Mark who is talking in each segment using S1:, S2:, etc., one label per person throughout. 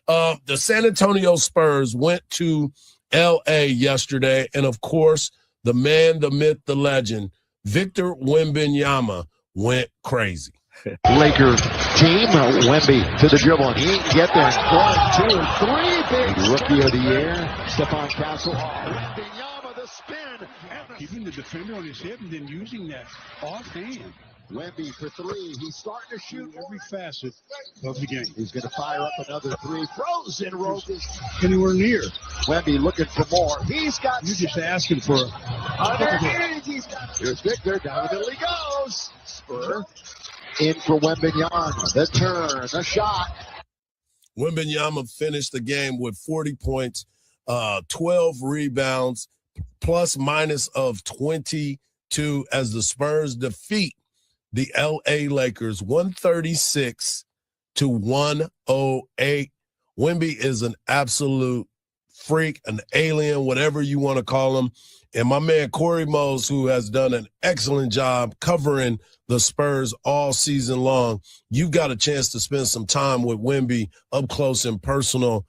S1: The San Antonio Spurs went to L.A. yesterday, and of course, the man, the myth, the legend, Victor Wembanyama went crazy.
S2: Laker team, Wemby to the dribble, and he can get there. 1, 2, 3, big rookie of the year, Stephon Castle. Wembanyama, the spin.
S3: Keeping the defender on his hip and then using that offhand.
S2: Wemby for 3. He's starting to shoot
S3: every facet of the game.
S2: He's going to fire up another 3. Frozen Rogan.
S3: Anywhere near.
S2: Wemby looking for more. He's got.
S3: You're just asking for.
S2: Here's Victor. Down the middle he goes. Spur. In for Wembanyama. The turn. The shot.
S1: Wembanyama finished the game with 40 points, 12 rebounds, plus minus of 22 as the Spurs defeat the L.A. Lakers 136 to 108. Wemby is an absolute freak, an alien, whatever you want to call him. And my man Corey Mose, who has done an excellent job covering the Spurs all season long, you've got a chance to spend some time with Wemby up close and personal.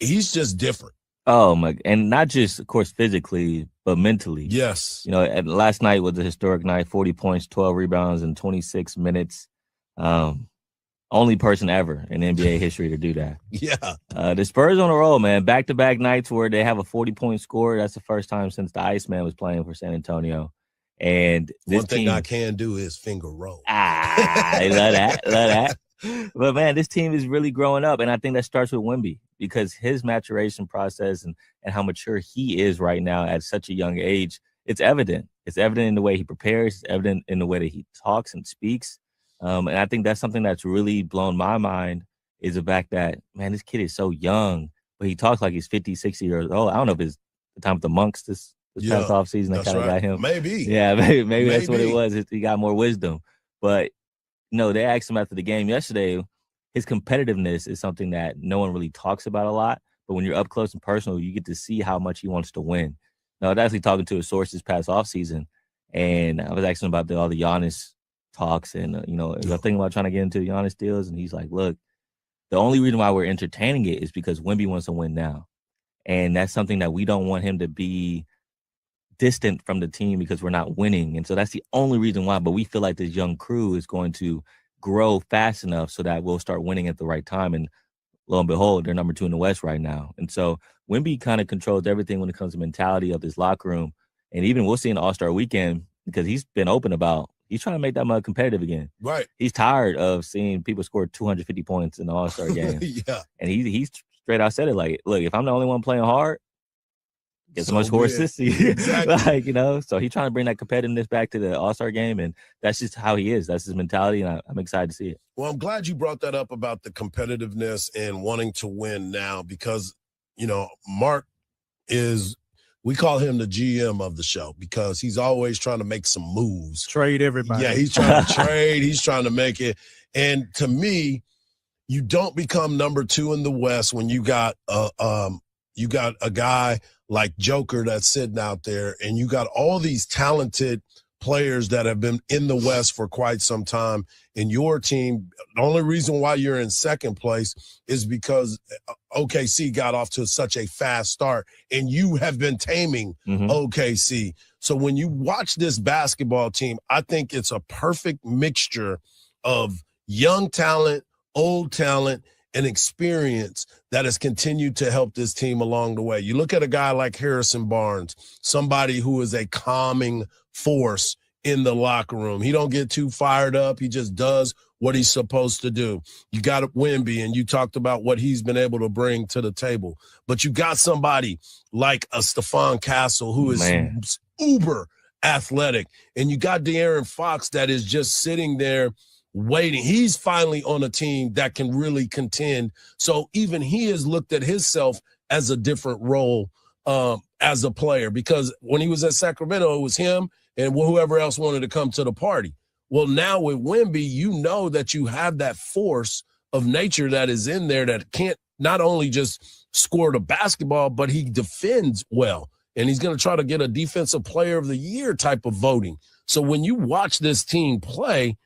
S1: He's just different.
S4: Oh, my. And not just, of course, physically, but mentally.
S1: Yes.
S4: You know, last night was a historic night, 40 points, 12 rebounds in 26 minutes. Only person ever in NBA history to do that.
S1: Yeah.
S4: The Spurs on a roll, man. Back-to-back nights where they have a 40-point score. That's the first time since the Iceman was playing for San Antonio. And this
S1: one thing I can do is finger roll.
S4: I love that. But, man, this team is really growing up, and I think that starts with Wemby because his maturation process and how mature he is right now at such a young age, it's evident. It's evident in the way he prepares. It's evident in the way that he talks and speaks. And I think that's something that's really blown my mind is the fact that, man, this kid is so young, but he talks like he's 50, 60 years old. I don't know if it's the time with the monks this past offseason that kind of got him.
S1: Maybe.
S4: Yeah, maybe that's what it was. He got more wisdom. But, you know, they asked him after the game yesterday, his competitiveness is something that no one really talks about a lot. But when you're up close and personal, you get to see how much he wants to win. Now, I was actually talking to a source this past offseason, and I was asking about all the Giannis talks and, I was thinking about trying to get into the Giannis deals. And he's like, look, the only reason why we're entertaining it is because Wemby wants to win now. And that's something that we don't want him to be distant from the team because we're not winning. And so that's the only reason why. But we feel like this young crew is going to grow fast enough so that we'll start winning at the right time. And lo and behold, they're number 2 in the West right now. And so Wemby kind of controls everything when it comes to mentality of this locker room. And even we'll see in All-Star weekend because he's been open about he's trying to make that much competitive again.
S1: Right.
S4: He's tired of seeing people score 250 points in the All-Star game.
S1: Yeah.
S4: And he's straight out said it like, look, if I'm the only one playing hard, get so much more assists.
S1: Exactly.
S4: So he's trying to bring that competitiveness back to the All-Star game, and that's just how he is. That's his mentality, and I'm excited to see it.
S1: Well, I'm glad you brought that up about the competitiveness and wanting to win now because, Mark we call him the GM of the show because he's always trying to make some moves.
S5: Trade everybody.
S1: Yeah, he's trying to trade. He's trying to make it. And to me, you don't become number 2 in the West when you got a guy like Joker that's sitting out there and you got all these talented players that have been in the West for quite some time. And your team, the only reason why you're in second place is because OKC got off to such a fast start and you have been taming OKC. So when you watch this basketball team, I think it's a perfect mixture of young talent, old talent, and experience that has continued to help this team along the way. You look at a guy like Harrison Barnes, somebody who is a calming force in the locker room. He don't get too fired up. He just does what he's supposed to do. You got Wemby, and you talked about what he's been able to bring to the table. But you got somebody like a Stephon Castle who is uber athletic. And you got De'Aaron Fox that is just sitting there waiting. He's finally on a team that can really contend. So even he has looked at himself as a different role as a player because when he was at Sacramento, it was him and whoever else wanted to come to the party. Well, now with Wemby, you know that you have that force of nature that is in there that can't not only just score the basketball, but he defends well. And he's going to try to get a defensive player of the year type of voting. So when you watch this team play,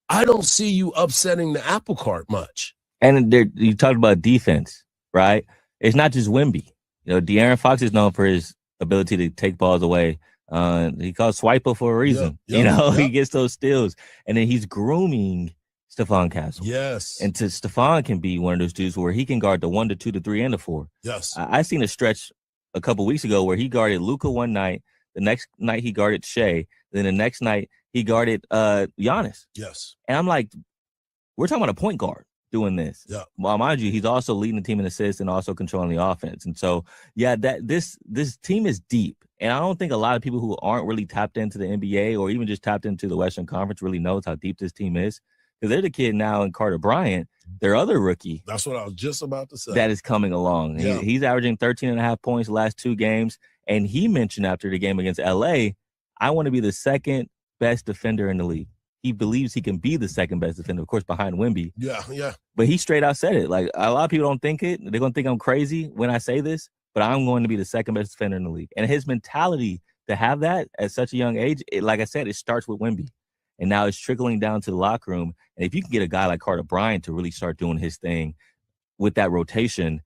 S1: I don't see you upsetting the apple cart much.
S4: And you talked about defense, right? It's not just Wemby. You know, De'Aaron Fox is known for his ability to take balls away. He calls Swiper for a reason. He gets those steals. And then he's grooming Stephon Castle.
S1: Yes.
S4: And Stephon can be one of those dudes where he can guard the 1, the 2, the 3, and the 4.
S1: Yes.
S4: I seen a stretch a couple weeks ago where he guarded Luka one night. The next night he guarded Shea. Then the next night he guarded Giannis.
S1: Yes.
S4: And I'm like, we're talking about a point guard doing this.
S1: Yeah.
S4: Well, mind you, he's also leading the team in assists and also controlling the offense. And so, yeah, this team is deep. And I don't think a lot of people who aren't really tapped into the NBA or even just tapped into the Western Conference really knows how deep this team is. Because they're the kid now in Carter Bryant, their other rookie.
S1: That's what I was just about to say.
S4: That is coming along.
S1: Yeah.
S4: He's averaging 13.5 points the last 2 games. And he mentioned after the game against LA, I want to be the second best defender in the league. He believes he can be the second best defender, of course, behind Wemby.
S1: Yeah.
S4: But he straight out said it. Like, a lot of people don't think it. They're going to think I'm crazy when I say this, but I'm going to be the second best defender in the league. And his mentality to have that at such a young age, like I said, it starts with Wemby. And now it's trickling down to the locker room. And if you can get a guy like Carter Bryant to really start doing his thing with that rotation,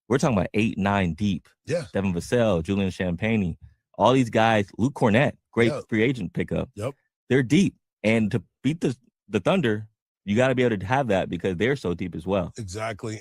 S4: we're talking about 8, 9 deep.
S1: Yeah.
S4: Devin Vassell, Julian Champagnie, all these guys, Luke Cornett, great free agent pickup.
S1: Yep.
S4: They're deep. And to beat the Thunder, you got to be able to have that because they're so deep as well.
S1: Exactly.